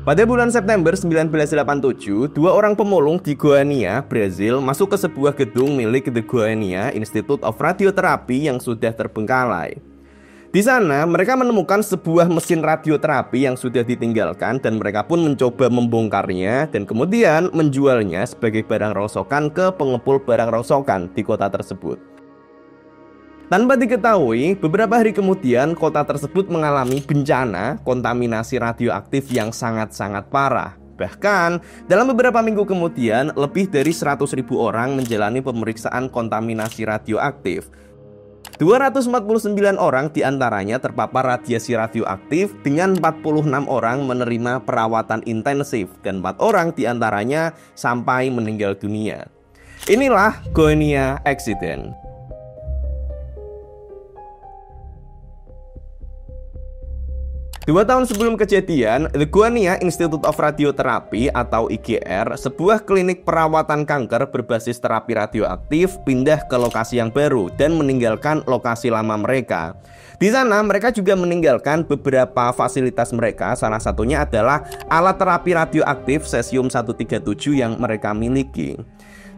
Pada bulan September 1987, dua orang pemulung di Goiânia, Brazil, masuk ke sebuah gedung milik The Goiânia Institute of Radiotherapy yang sudah terbengkalai. Di sana, mereka menemukan sebuah mesin radioterapi yang sudah ditinggalkan dan mereka pun mencoba membongkarnya dan kemudian menjualnya sebagai barang rongsokan ke pengepul barang rongsokan di kota tersebut. Tanpa diketahui, beberapa hari kemudian kota tersebut mengalami bencana kontaminasi radioaktif yang sangat-sangat parah. Bahkan, dalam beberapa minggu kemudian, lebih dari 100.000 orang menjalani pemeriksaan kontaminasi radioaktif. 249 orang diantaranya terpapar radiasi radioaktif dengan 46 orang menerima perawatan intensif dan 4 orang diantaranya sampai meninggal dunia. Inilah Goiânia Accident. 2 tahun sebelum kejadian, The Goiânia Institute of Radiotherapy atau IGR, sebuah klinik perawatan kanker berbasis terapi radioaktif, pindah ke lokasi yang baru dan meninggalkan lokasi lama mereka. Di sana mereka juga meninggalkan beberapa fasilitas mereka, salah satunya adalah alat terapi radioaktif cesium-137 yang mereka miliki.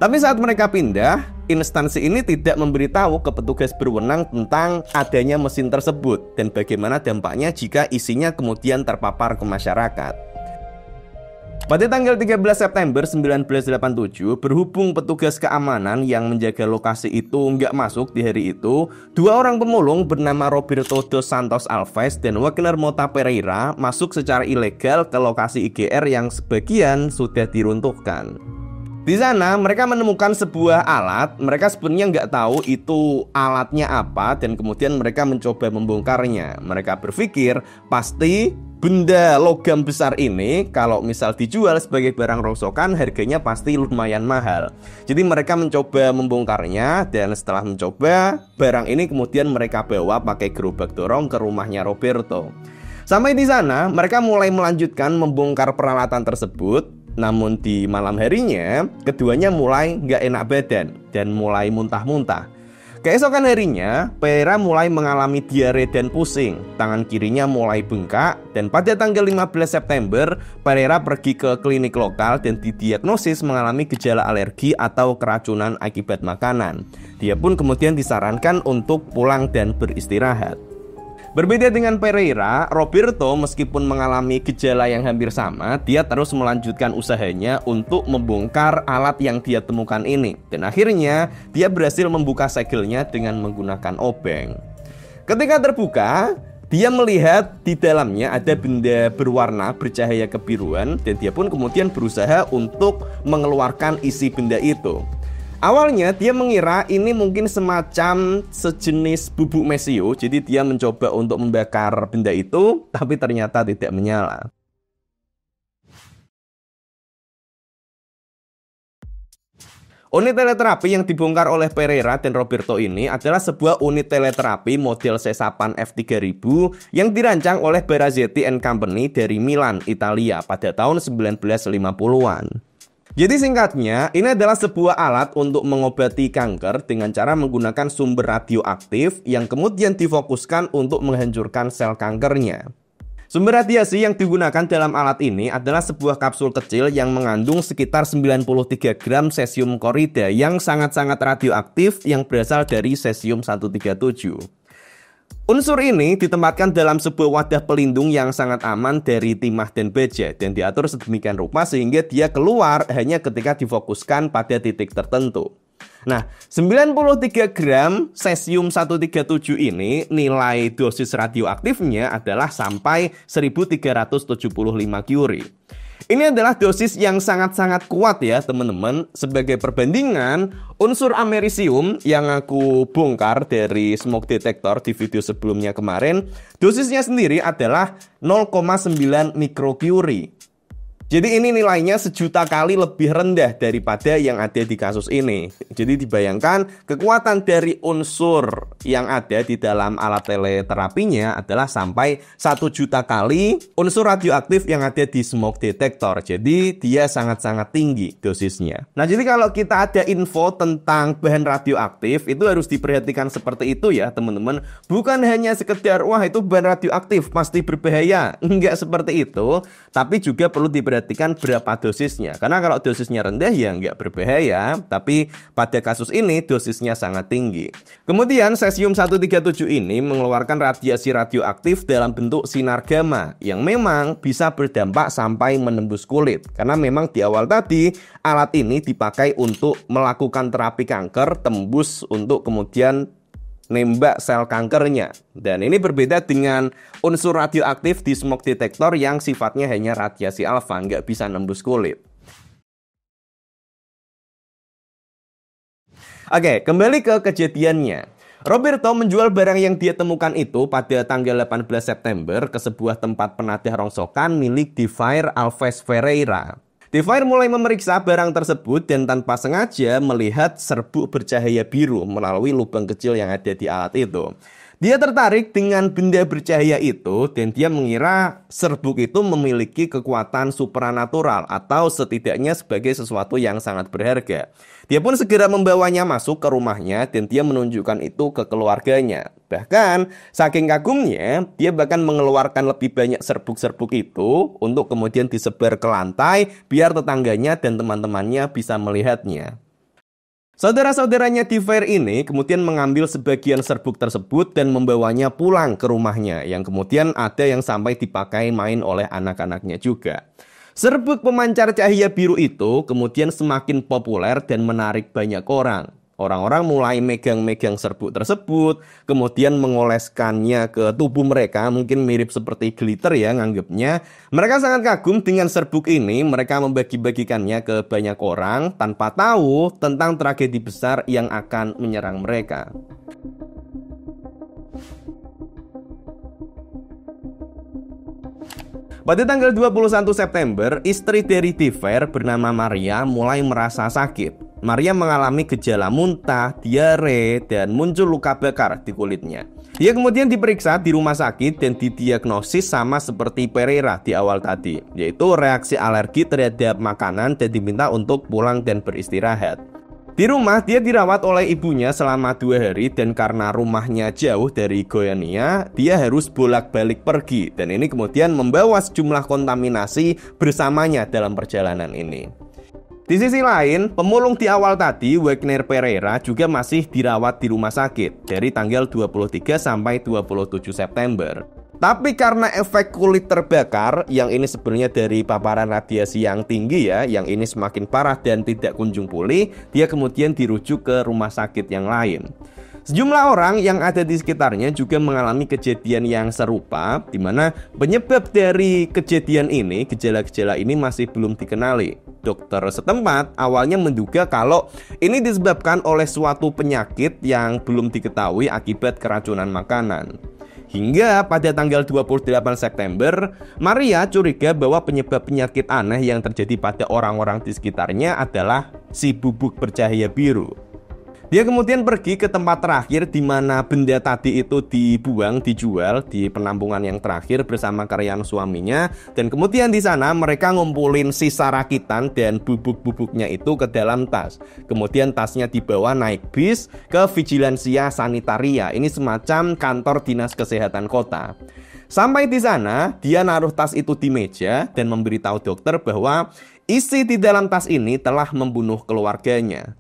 Tapi saat mereka pindah, instansi ini tidak memberitahu ke petugas berwenang tentang adanya mesin tersebut dan bagaimana dampaknya jika isinya kemudian terpapar ke masyarakat. Pada tanggal 13 September 1987, berhubung petugas keamanan yang menjaga lokasi itu nggak masuk di hari itu, 2 orang pemulung bernama Roberto dos Santos Alves dan Wagner Mota Pereira masuk secara ilegal ke lokasi IGR yang sebagian sudah diruntuhkan. Di sana mereka menemukan sebuah alat, mereka sebenarnya nggak tahu itu alatnya apa dan kemudian mereka mencoba membongkarnya. Mereka berpikir pasti benda logam besar ini kalau misal dijual sebagai barang rongsokan harganya pasti lumayan mahal. Jadi mereka mencoba membongkarnya dan setelah mencoba, barang ini kemudian mereka bawa pakai gerobak dorong ke rumahnya Roberto. Sampai di sana mereka mulai melanjutkan membongkar peralatan tersebut. Namun di malam harinya, keduanya mulai nggak enak badan dan mulai muntah-muntah. Keesokan harinya, Pereira mulai mengalami diare dan pusing. Tangan kirinya mulai bengkak dan pada tanggal 15 September, Pereira pergi ke klinik lokal dan didiagnosis mengalami gejala alergi atau keracunan akibat makanan. Dia pun kemudian disarankan untuk pulang dan beristirahat. Berbeda dengan Pereira, Roberto meskipun mengalami gejala yang hampir sama, dia terus melanjutkan usahanya untuk membongkar alat yang dia temukan ini. Dan akhirnya, dia berhasil membuka segelnya dengan menggunakan obeng. Ketika terbuka, dia melihat di dalamnya ada benda berwarna bercahaya kebiruan dan dia pun kemudian berusaha untuk mengeluarkan isi benda itu. Awalnya dia mengira ini mungkin semacam sejenis bubuk mesio, jadi dia mencoba untuk membakar benda itu, tapi ternyata tidak menyala. Unit teleterapi yang dibongkar oleh Pereira dan Roberto ini adalah sebuah unit teleterapi model sesapan F3000 yang dirancang oleh Barazzetti & Company dari Milan, Italia pada tahun 1950-an. Jadi singkatnya, ini adalah sebuah alat untuk mengobati kanker dengan cara menggunakan sumber radioaktif yang kemudian difokuskan untuk menghancurkan sel kankernya. Sumber radiasi yang digunakan dalam alat ini adalah sebuah kapsul kecil yang mengandung sekitar 93 gram cesium klorida yang sangat-sangat radioaktif yang berasal dari cesium-137. Unsur ini ditempatkan dalam sebuah wadah pelindung yang sangat aman dari timah dan baja dan diatur sedemikian rupa sehingga dia keluar hanya ketika difokuskan pada titik tertentu. Nah, 93 gram cesium-137 ini nilai dosis radioaktifnya adalah sampai 1375 curie. Ini adalah dosis yang sangat-sangat kuat ya teman-teman. Sebagai perbandingan, unsur amerisium yang aku bongkar dari smoke detector di video sebelumnya kemarin, dosisnya sendiri adalah 0,9 mikrocurie. Jadi ini nilainya 1.000.000 kali lebih rendah daripada yang ada di kasus ini. Jadi dibayangkan kekuatan dari unsur yang ada di dalam alat teleterapinya adalah sampai 1.000.000 kali unsur radioaktif yang ada di smoke detector. Jadi dia sangat-sangat tinggi dosisnya. Nah, jadi kalau kita ada info tentang bahan radioaktif itu harus diperhatikan seperti itu ya teman-teman. Bukan hanya sekedar wah itu bahan radioaktif pasti berbahaya. Enggak seperti itu, tapi juga perlu diperhatikan berapa dosisnya. Karena kalau dosisnya rendah ya nggak berbahaya, tapi pada kasus ini dosisnya sangat tinggi. Kemudian cesium-137 ini mengeluarkan radiasi radioaktif dalam bentuk sinar gamma yang memang bisa berdampak sampai menembus kulit. Karena memang di awal tadi alat ini dipakai untuk melakukan terapi kanker, tembus untuk kemudian nembak sel kankernya. Dan ini berbeda dengan unsur radioaktif di smoke detector yang sifatnya hanya radiasi alfa, nggak bisa nembus kulit. Oke, kembali ke kejadiannya. Roberto menjual barang yang dia temukan itu pada tanggal 18 September ke sebuah tempat penadah rongsokan milik Devair Alves Ferreira. Devair mulai memeriksa barang tersebut dan tanpa sengaja melihat serbuk bercahaya biru melalui lubang kecil yang ada di alat itu. Dia tertarik dengan benda bercahaya itu dan dia mengira serbuk itu memiliki kekuatan supranatural atau setidaknya sebagai sesuatu yang sangat berharga. Dia pun segera membawanya masuk ke rumahnya dan dia menunjukkan itu ke keluarganya. Bahkan saking kagumnya, dia bahkan mengeluarkan lebih banyak serbuk-serbuk itu untuk kemudian disebar ke lantai biar tetangganya dan teman-temannya bisa melihatnya. Saudara-saudaranya Devair ini kemudian mengambil sebagian serbuk tersebut dan membawanya pulang ke rumahnya, yang kemudian ada yang sampai dipakai main oleh anak-anaknya juga. Serbuk pemancar cahaya biru itu kemudian semakin populer dan menarik banyak orang. Orang-orang mulai megang-megang serbuk tersebut, kemudian mengoleskannya ke tubuh mereka, mungkin mirip seperti glitter ya nganggepnya. Mereka sangat kagum dengan serbuk ini, mereka membagi-bagikannya ke banyak orang tanpa tahu tentang tragedi besar yang akan menyerang mereka. Pada tanggal 21 September, istri dari Devair bernama Maria mulai merasa sakit. Maria mengalami gejala muntah, diare, dan muncul luka bakar di kulitnya. Dia kemudian diperiksa di rumah sakit dan didiagnosis sama seperti Ferreira di awal tadi, yaitu reaksi alergi terhadap makanan dan diminta untuk pulang dan beristirahat. Di rumah, dia dirawat oleh ibunya selama 2 hari dan karena rumahnya jauh dari Goiânia, dia harus bolak-balik pergi dan ini kemudian membawa sejumlah kontaminasi bersamanya dalam perjalanan ini. Di sisi lain, pemulung di awal tadi, Wagner Pereira juga masih dirawat di rumah sakit dari tanggal 23 sampai 27 September. Tapi karena efek kulit terbakar, yang ini sebenarnya dari paparan radiasi yang tinggi ya, yang ini semakin parah dan tidak kunjung pulih, dia kemudian dirujuk ke rumah sakit yang lain. Sejumlah orang yang ada di sekitarnya juga mengalami kejadian yang serupa, di mana penyebab dari kejadian ini, gejala-gejala ini masih belum dikenali. Dokter setempat awalnya menduga kalau ini disebabkan oleh suatu penyakit yang belum diketahui akibat keracunan makanan. Hingga pada tanggal 28 September, Maria curiga bahwa penyebab penyakit aneh yang terjadi pada orang-orang di sekitarnya adalah si bubuk bercahaya biru. Dia kemudian pergi ke tempat terakhir di mana benda tadi itu dijual di penampungan yang terakhir bersama karyawan suaminya, dan kemudian di sana mereka ngumpulin sisa rakitan dan bubuk-bubuknya itu ke dalam tas. Kemudian tasnya dibawa naik bis ke Vigilancia Sanitaria. Ini semacam kantor dinas kesehatan kota. Sampai di sana, dia naruh tas itu di meja dan memberitahu dokter bahwa isi di dalam tas ini telah membunuh keluarganya.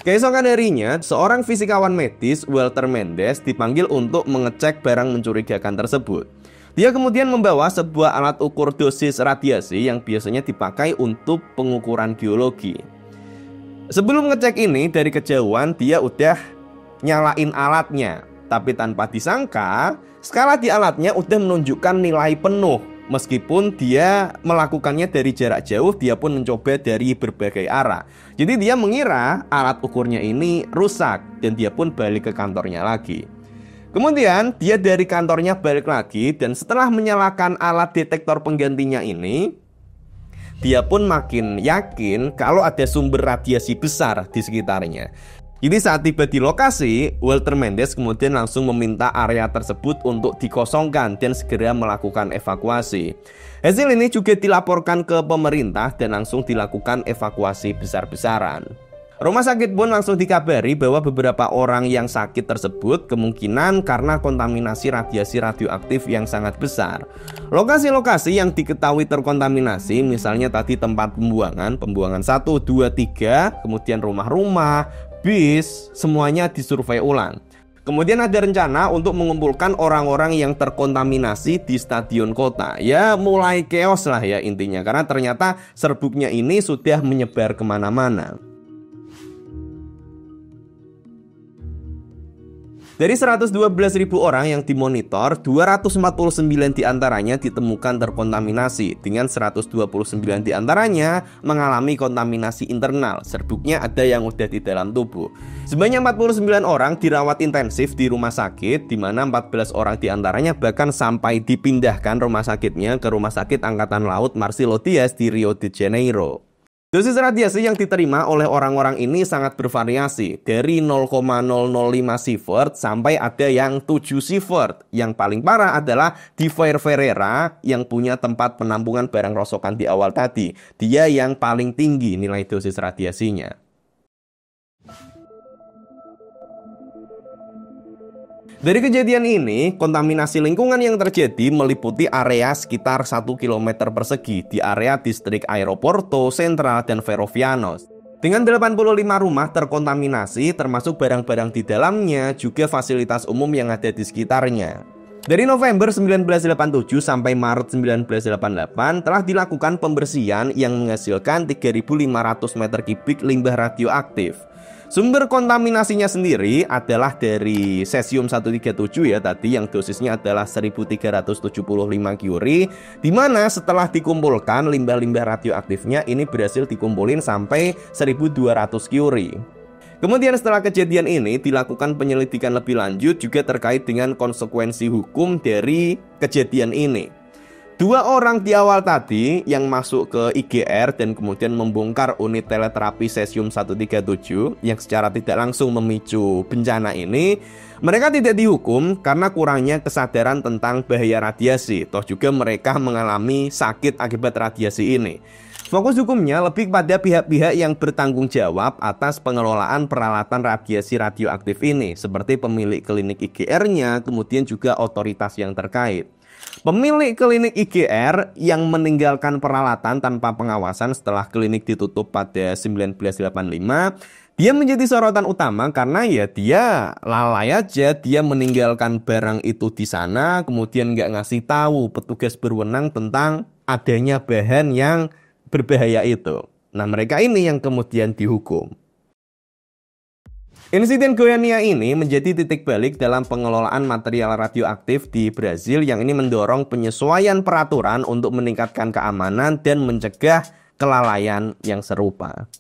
Keesokan harinya, seorang fisikawan medis, Walter Mendes, dipanggil untuk mengecek barang mencurigakan tersebut. Dia kemudian membawa sebuah alat ukur dosis radiasi yang biasanya dipakai untuk pengukuran geologi. Sebelum ngecek ini, dari kejauhan dia udah nyalain alatnya. Tapi tanpa disangka, skala di alatnya udah menunjukkan nilai penuh. Meskipun dia melakukannya dari jarak jauh, dia pun mencoba dari berbagai arah. Jadi dia mengira alat ukurnya ini rusak dan dia pun balik ke kantornya lagi. Kemudian dia dari kantornya balik lagi dan setelah menyalakan alat detektor penggantinya ini, dia pun makin yakin kalau ada sumber radiasi besar di sekitarnya. Jadi saat tiba di lokasi, Walter Mendes kemudian langsung meminta area tersebut untuk dikosongkan dan segera melakukan evakuasi. Hasil ini juga dilaporkan ke pemerintah dan langsung dilakukan evakuasi besar-besaran. Rumah sakit pun langsung dikabari bahwa beberapa orang yang sakit tersebut kemungkinan karena kontaminasi radiasi radioaktif yang sangat besar. Lokasi-lokasi yang diketahui terkontaminasi, misalnya tadi tempat pembuangan 1, 2, 3, kemudian rumah-rumah, bis, semuanya disurvei ulang. Kemudian ada rencana untuk mengumpulkan orang-orang yang terkontaminasi di stadion kota. Ya mulai chaos lah ya intinya, karena ternyata serbuknya ini sudah menyebar kemana-mana. Dari 112.000 orang yang dimonitor, 249 diantaranya ditemukan terkontaminasi, dengan 129 diantaranya mengalami kontaminasi internal. Serbuknya ada yang udah di dalam tubuh. Sebanyak 49 orang dirawat intensif di rumah sakit, di mana 14 orang diantaranya bahkan sampai dipindahkan rumah sakitnya ke Rumah Sakit Angkatan Laut Marcelo Diaz di Rio de Janeiro. Dosis radiasi yang diterima oleh orang-orang ini sangat bervariasi, dari 0,005 sievert sampai ada yang 7 sievert. Yang paling parah adalah di Ferreira yang punya tempat penampungan barang rosokan di awal tadi. Dia yang paling tinggi nilai dosis radiasinya. Dari kejadian ini, kontaminasi lingkungan yang terjadi meliputi area sekitar 1 km persegi di area distrik Aeroporto, Central, dan Ferrovianos. Dengan 85 rumah terkontaminasi, termasuk barang-barang di dalamnya, juga fasilitas umum yang ada di sekitarnya. Dari November 1987 sampai Maret 1988 telah dilakukan pembersihan yang menghasilkan 3.500 meter kubik limbah radioaktif. Sumber kontaminasinya sendiri adalah dari cesium-137 ya tadi, yang dosisnya adalah 1375 curie, di mana setelah dikumpulkan limbah-limbah radioaktifnya ini berhasil dikumpulin sampai 1200 curie. Kemudian setelah kejadian ini dilakukan penyelidikan lebih lanjut juga terkait dengan konsekuensi hukum dari kejadian ini. 2 orang di awal tadi yang masuk ke IGR dan kemudian membongkar unit teleterapi cesium-137 yang secara tidak langsung memicu bencana ini, mereka tidak dihukum karena kurangnya kesadaran tentang bahaya radiasi. Toh juga mereka mengalami sakit akibat radiasi ini. Fokus hukumnya lebih pada pihak-pihak yang bertanggung jawab atas pengelolaan peralatan radiasi radioaktif ini, seperti pemilik klinik IGR-nya, kemudian juga otoritas yang terkait. Pemilik klinik IGR yang meninggalkan peralatan tanpa pengawasan setelah klinik ditutup pada 1985, dia menjadi sorotan utama karena ya dia lalai aja, dia meninggalkan barang itu di sana, kemudian nggak ngasih tahu petugas berwenang tentang adanya bahan yang berbahaya itu. Nah, mereka ini yang kemudian dihukum. Insiden Goiânia ini menjadi titik balik dalam pengelolaan material radioaktif di Brasil, yang ini mendorong penyesuaian peraturan untuk meningkatkan keamanan dan mencegah kelalaian yang serupa.